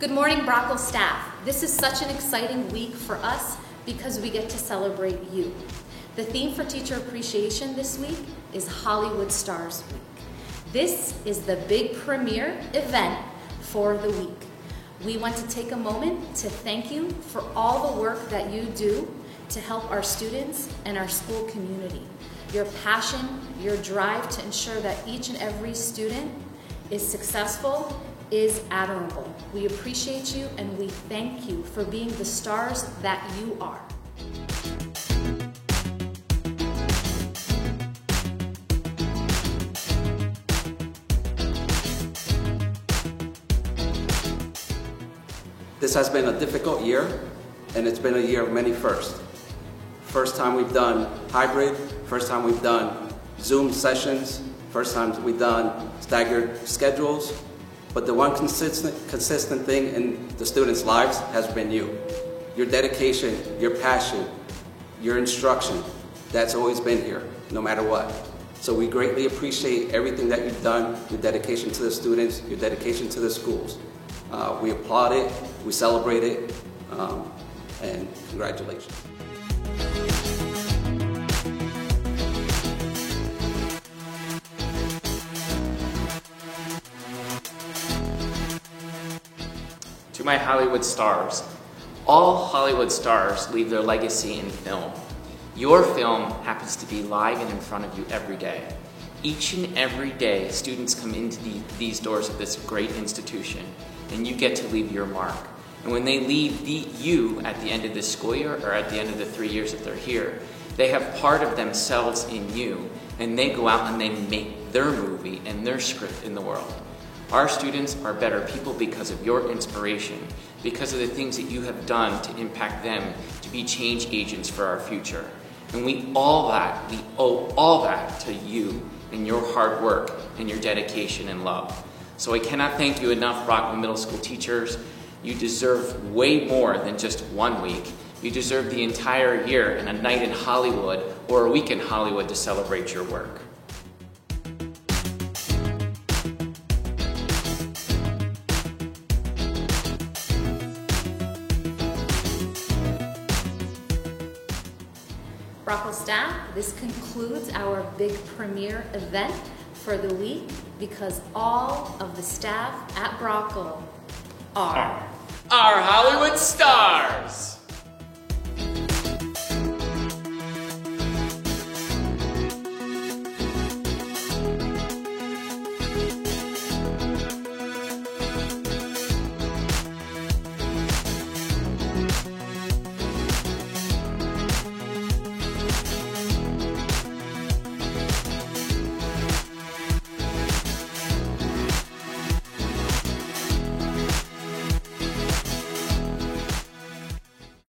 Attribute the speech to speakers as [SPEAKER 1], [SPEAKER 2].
[SPEAKER 1] Good morning, Brockle staff. This is such an exciting week for us because we get to celebrate you. The theme for Teacher Appreciation this week is Hollywood Stars Week. This is the big premiere event for the week. We want to take a moment to thank you for all the work that you do to help our students and our school community. Your passion, your drive to ensure that each and every student is successful is admirable. We appreciate you and we thank you for being the stars that you are.
[SPEAKER 2] This has been a difficult year, and it's been a year of many firsts. First time we've done hybrid, first time we've done Zoom sessions, first time we've done staggered schedules, but the one consistent thing in the students' lives has been you. Your dedication, your passion, your instruction, that's always been here, no matter what. So we greatly appreciate everything that you've done, your dedication to the students, your dedication to the schools. We applaud it, we celebrate it, and congratulations.
[SPEAKER 3] To my Hollywood stars, all Hollywood stars leave their legacy in film. Your film happens to be live and in front of you every day. Each and every day, students come into these doors of this great institution, and you get to leave your mark. And when they leave you at the end of this school year, or at the end of the 3 years that they're here, they have part of themselves in you, and they go out and they make their movie and their script in the world. Our students are better people because of your inspiration, because of the things that you have done to impact them to be change agents for our future. And we owe all that to you and your hard work and your dedication and love. So I cannot thank you enough, Brockville Middle School teachers. You deserve way more than just 1 week. You deserve the entire year and a night in Hollywood or a week in Hollywood to celebrate your work.
[SPEAKER 1] Brockle staff, this concludes our big premiere event for the week because all of the staff at Brockle are
[SPEAKER 3] Our Hollywood stars.